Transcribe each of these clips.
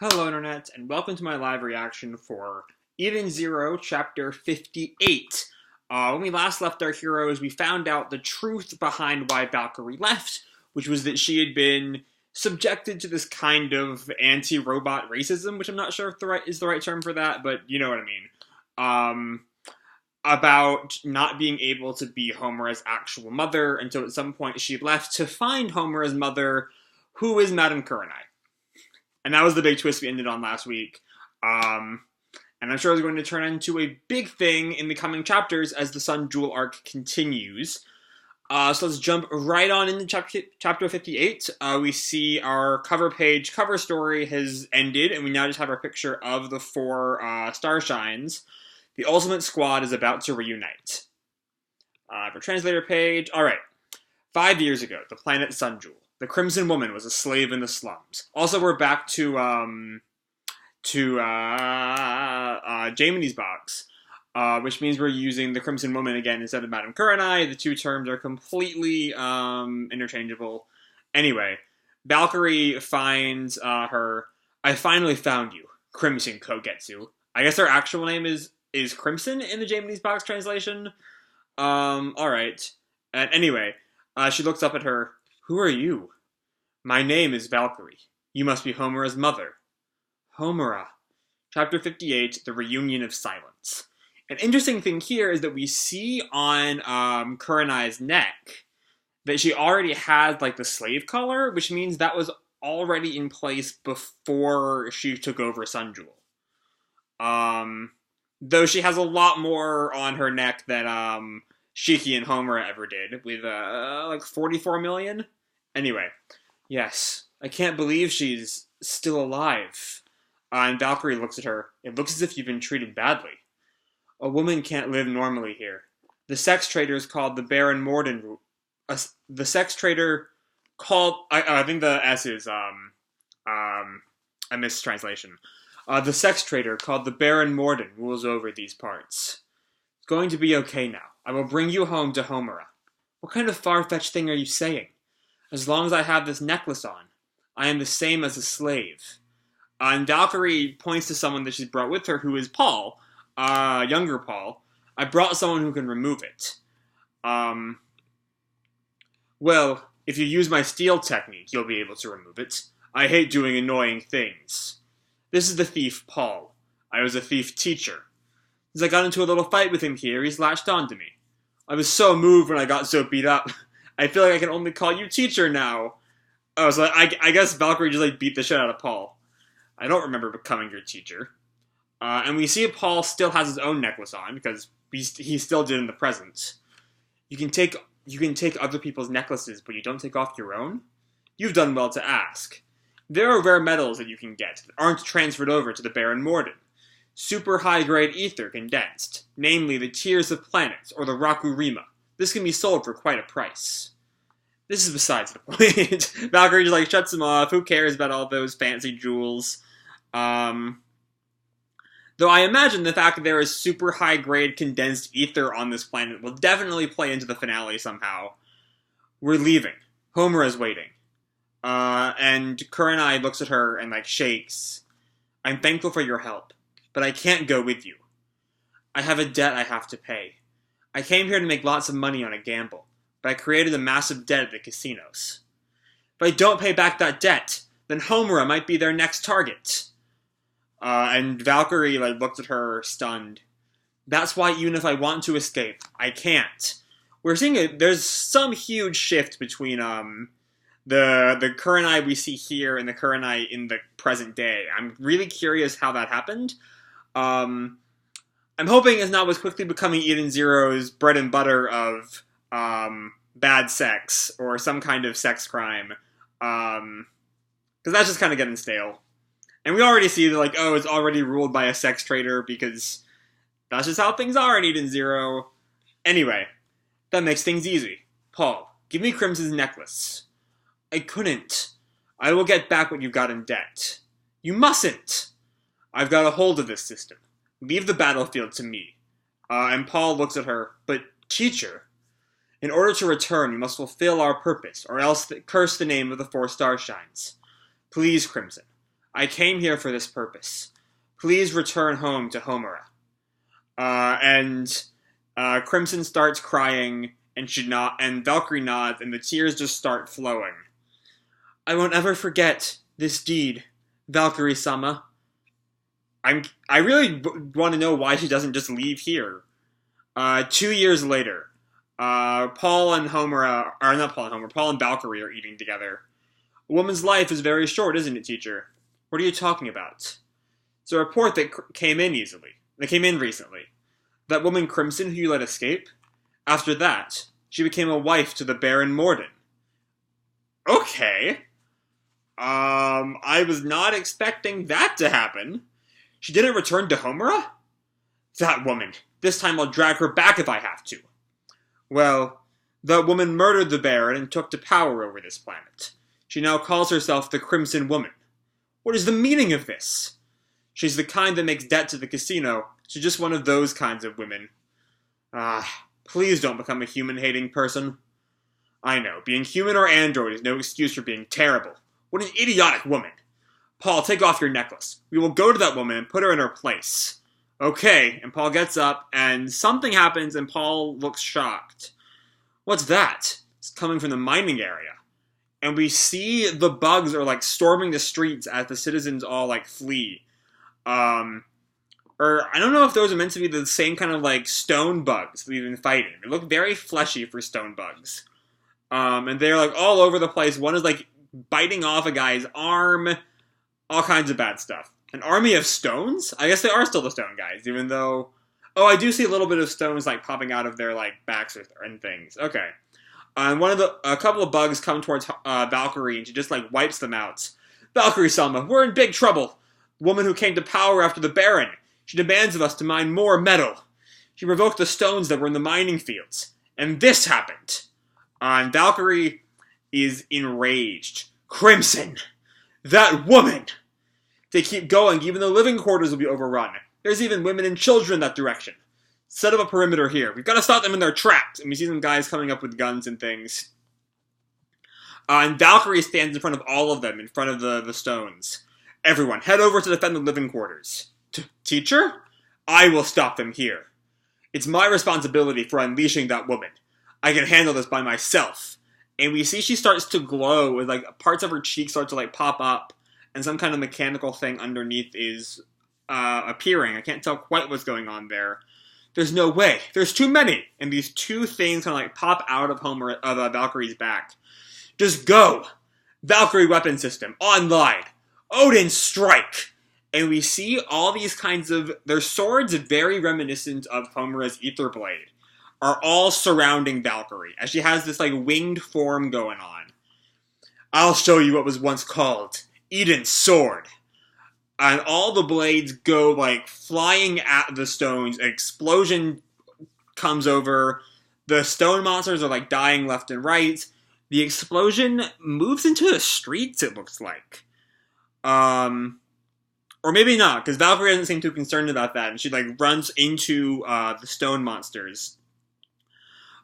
Hello, Internet, and welcome to my live reaction for Eden Zero, Chapter 58. When we last left our heroes, we found out the truth behind why Valkyrie left, which was that she had been subjected to this kind of anti-robot racism, which I'm not sure if is the right term for that, but you know what I mean. About not being able to be Homura's actual mother, until at some point she left to find Homura's mother, who is Madame Kurenai. And that was the big twist we ended on last week. And I'm sure it's going to turn into a big thing in the coming chapters as the Sun Jewel arc continues. So let's jump right on into chapter 58. We see our cover story has ended, and we now just have our picture of the four Starshines. The Ultimate Squad is about to reunite. For translator page, alright. 5 years ago, the planet Sun Jewel. The Crimson Woman was a slave in the slums. Also, we're back to Jaminie's box, which means we're using the Crimson Woman again instead of Madame Kurenai. The two terms are completely interchangeable. Anyway, Valkyrie finds her. I finally found you, Crimson Kogetsu. I guess her actual name is Crimson in the Jaminie's box translation. All right. And anyway, she looks up at her. Who are you? My name is Valkyrie. You must be Homura's mother. Homura. Chapter 58, The Reunion of Silence. An interesting thing here is that we see on Kurenai's neck that she already has like the slave collar, which means that was already in place before she took over Sun Jewel. Though she has a lot more on her neck than Shiki and Homura ever did, with like 44 million. Anyway, yes, I can't believe she's still alive. And Valkyrie looks at her. It looks as if you've been treated badly. A woman can't live normally here. The sex traders called the Baron Mordon. The sex trader called. I think the S is a mistranslation. The sex trader called the Baron Mordon rules over these parts. It's going to be okay now. I will bring you home to Homura. What kind of far-fetched thing are you saying? As long as I have this necklace on, I am the same as a slave. And Valkyrie points to someone that she's brought with her, who is Paul, younger Paul. I brought someone who can remove it. Well, if you use my steal technique, you'll be able to remove it. I hate doing annoying things. This is the thief, Paul. I was a thief teacher. As I got into a little fight with him here, he's latched onto me. I was so moved when I got so beat up. I feel like I can only call you teacher now. Oh, so I guess Valkyrie just like beat the shit out of Paul. I don't remember becoming your teacher. And we see Paul still has his own necklace on because he still did in the present. You can take other people's necklaces, but you don't take off your own? You've done well to ask. There are rare metals that you can get that aren't transferred over to the Baron Mordon. Super high-grade ether condensed, namely the Tears of Planets or the Rakurima. This can be sold for quite a price. This is besides the point. Valkyrie just like shuts him off. Who cares about all those fancy jewels? Though I imagine the fact that there is super high-grade condensed ether on this planet will definitely play into the finale somehow. We're leaving. Homura's waiting. And Kurenai looks at her and like shakes. I'm thankful for your help, but I can't go with you. I have a debt I have to pay. I came here to make lots of money on a gamble, but I created a massive debt at the casinos. If I don't pay back that debt, then Homura might be their next target. And Valkyrie looked at her stunned. That's why even if I want to escape, I can't. We're seeing there's some huge shift between the Kurenai we see here and the Kurenai in the present day. I'm really curious how that happened. I'm hoping it's not what's quickly becoming Eden Zero's bread and butter of bad sex or some kind of sex crime. Because that's just kind of getting stale. And we already see that, it's already ruled by a sex trader because that's just how things are in Eden Zero. Anyway, that makes things easy. Paul, give me Crimson's necklace. I couldn't. I will get back what you got in debt. You mustn't! I've got a hold of this system. Leave the battlefield to me. And Paul looks at her. But, teacher, in order to return, you must fulfill our purpose, or else curse the name of the four Starshines. Please, Crimson, I came here for this purpose. Please return home to Homura. And Crimson starts crying, and Valkyrie nods, and the tears just start flowing. I won't ever forget this deed, Valkyrie-sama. I really want to know why she doesn't just leave here. 2 years later, Paul and Valkyrie are eating together. A woman's life is very short, isn't it, teacher? What are you talking about? It's a report that came in recently. That woman Crimson who you let escape? After that, she became a wife to the Baron Mordon. Okay. I was not expecting that to happen. She didn't return to Homura? That woman. This time I'll drag her back if I have to. Well, that woman murdered the Baron and took to power over this planet. She now calls herself the Crimson Woman. What is the meaning of this? She's the kind that makes debt to the casino. She's just one of those kinds of women. Please don't become a human-hating person. I know, being human or android is no excuse for being terrible. What an idiotic woman. Paul, take off your necklace. We will go to that woman and put her in her place. Okay, and Paul gets up, and something happens, and Paul looks shocked. What's that? It's coming from the mining area. And we see the bugs are, like, storming the streets as the citizens all, like, flee. Or, I don't know if those are meant to be the same kind of, like, stone bugs we've been fighting. They look very fleshy for stone bugs. And they're, like, all over the place. One is, like, biting off a guy's arm. All kinds of bad stuff. An army of stones? I guess they are still the stone guys, even though... Oh, I do see a little bit of stones, like, popping out of their, like, backs and things. Okay. And a couple of bugs come towards Valkyrie, and she just, like, wipes them out. Valkyrie-sama, we're in big trouble. The woman who came to power after the Baron. She demands of us to mine more metal. She revoked the stones that were in the mining fields. And this happened. And Valkyrie is enraged. Crimson! That woman! They keep going, even though living quarters will be overrun. There's even women and children in that direction. Set up a perimeter here. We've got to stop them in their tracks. And we see some guys coming up with guns and things. And Valkyrie stands in front of all of them, in front of the stones. Everyone, head over to defend the living quarters. Teacher? I will stop them here. It's my responsibility for unleashing that woman. I can handle this by myself. And we see she starts to glow, with, like, parts of her cheeks start to, like, pop up. And some kind of mechanical thing underneath is appearing. I can't tell quite what's going on there. There's no way. There's too many. And these two things kind of, like, pop out of Valkyrie's back. Just go. Valkyrie weapon system. Online. Odin strike. And we see all these kinds of... Their swords, very reminiscent of Homura's Ether Blade, are all surrounding Valkyrie, as she has this, like, winged form going on. I'll show you what was once called Eden's Sword. And all the blades go, like, flying at the stones. An explosion comes over. The stone monsters are, like, dying left and right. The explosion moves into the streets, it looks like. Or maybe not, because Valkyrie doesn't seem too concerned about that, and she, like, runs into the stone monsters.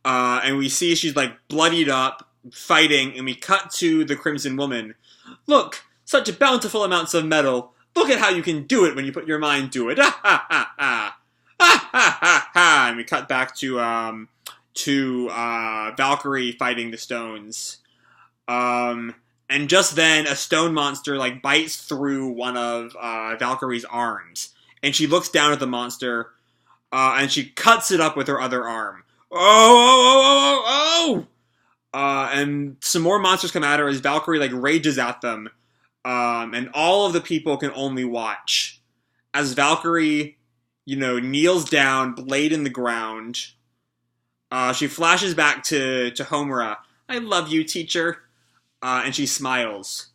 And we see she's, like, bloodied up, fighting, and we cut to the Crimson Woman. Look, such bountiful amounts of metal. Look at how you can do it when you put your mind to it. Ah ha ha ha. Ah ha ha ha. And we cut back to Valkyrie fighting the stones. And just then, a stone monster, like, bites through one of Valkyrie's arms. And she looks down at the monster, and she cuts it up with her other arm. Oh! And some more monsters come at her as Valkyrie, like, rages at them. And all of the people can only watch. As Valkyrie, kneels down, blade in the ground. She flashes back to Homura. I love you, teacher. And she smiles.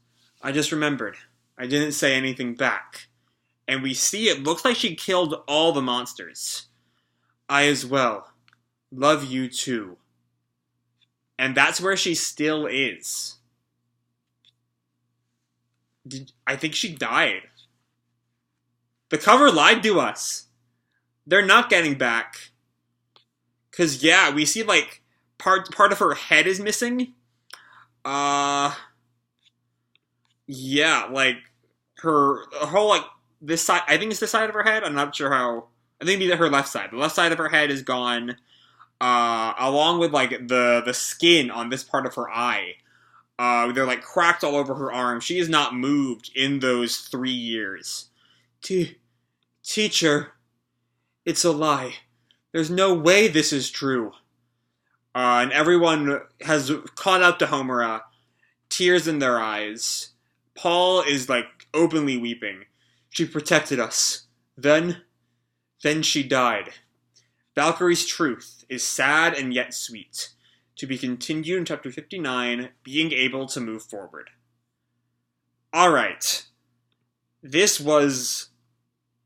I just remembered. I didn't say anything back. And we see it looks like she killed all the monsters. I as well. Love you too. And that's where she still is. I think she died. The cover lied to us. They're not getting back. Because, yeah, we see, like, part of her head is missing. Yeah, like, her whole, like, this side, I think it's the side of her head, I'm not sure how, I think maybe her left side. The left side of her head is gone, along with, like, the skin on this part of her eye. They're, like, cracked all over her arm. She has not moved in those 3 years. Teacher, it's a lie. There's no way this is true. And everyone has caught up to Homura, tears in their eyes. Paul is, like, openly weeping. She protected us. Then she died. Valkyrie's truth is sad and yet sweet. To be continued in chapter 59, being able to move forward. Alright. This was...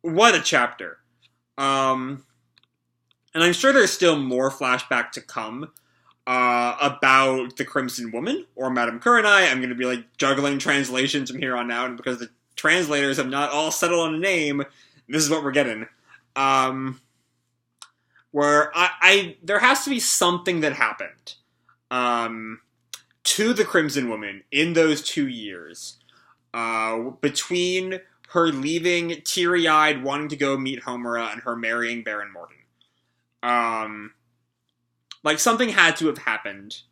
what a chapter. And I'm sure there's still more flashback to come about the Crimson Woman, or Madame Kurenai. I'm going to be, like, juggling translations from here on out, and because the translators have not all settled on a name, this is what we're getting. Where there has to be something that happened to the Crimson Woman in those 2 years, between her leaving teary-eyed, wanting to go meet Homura, and her marrying Baron Mordon. Like, something had to have happened.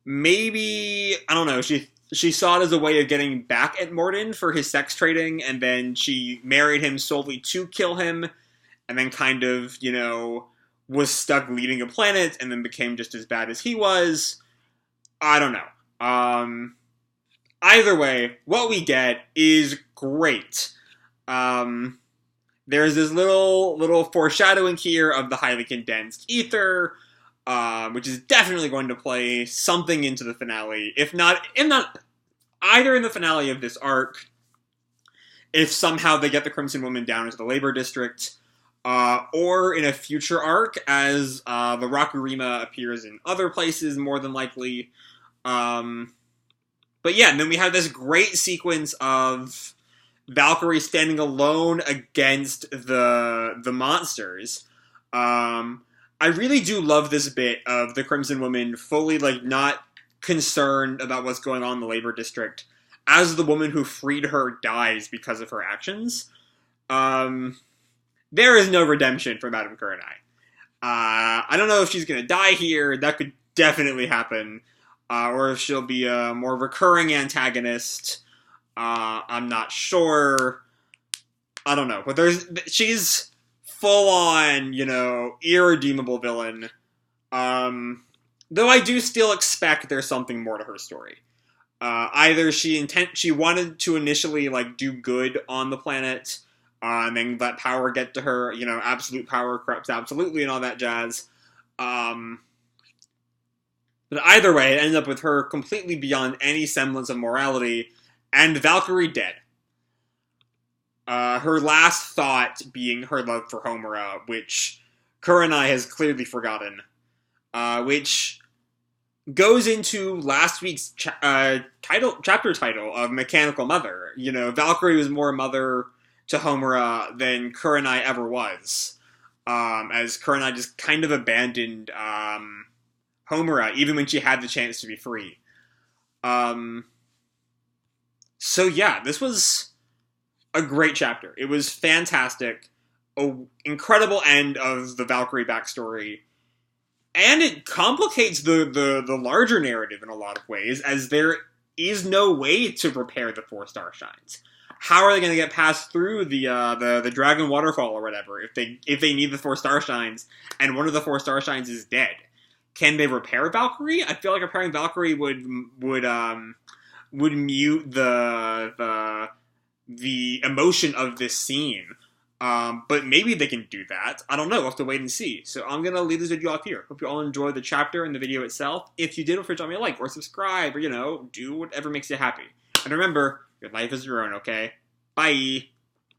Maybe, I don't know, she saw it as a way of getting back at Mordon for his sex trading, and then she married him solely to kill him, and then kind of, you know, was stuck leading a planet, and then became just as bad as he was. I don't know. Either way, what we get is great. There's this little foreshadowing here of the highly condensed ether, which is definitely going to play something into the finale, if not either in the finale of this arc, if somehow they get the Crimson Woman down into the labor district, or in a future arc, as the Rakurima appears in other places, more than likely. But yeah, and then we have this great sequence of Valkyrie standing alone against the monsters. I really do love this bit of the Crimson Woman fully, like, not concerned about what's going on in the labor district as the woman who freed her dies because of her actions. There is no redemption for Madame Kurenai. I don't know if she's gonna die here. That could definitely happen. Or if she'll be a more recurring antagonist. I'm not sure. I don't know. But she's full-on, you know, irredeemable villain. Though I do still expect there's something more to her story. Either she wanted to initially, like, do good on the planet, and then let power get to her, you know, absolute power corrupts absolutely and all that jazz. But either way, it ended up with her completely beyond any semblance of morality, and Valkyrie dead. Her last thought being her love for Homura, which Kurenai has clearly forgotten. Which goes into last week's chapter title of Mechanical Mother. You know, Valkyrie was more mother to Homura than Kurenai ever was. As Kurenai just kind of abandoned Homura, even when she had the chance to be free. So yeah, this was a great chapter. It was fantastic. An incredible end of the Valkyrie backstory. And it complicates the larger narrative in a lot of ways, as there is no way to repair the 4 star shines. How are they going to get past through the Dragon Waterfall or whatever if they need the 4 star shines and one of the 4 star shines is dead? Can they repair Valkyrie? I feel like repairing Valkyrie would mute the emotion of this scene. But maybe they can do that. I don't know. We'll have to wait and see. So I'm going to leave this video off here. Hope you all enjoyed the chapter and the video itself. If you did, don't forget to drop me a like or subscribe or, you know, do whatever makes you happy. And remember, your life is your own, okay? Bye!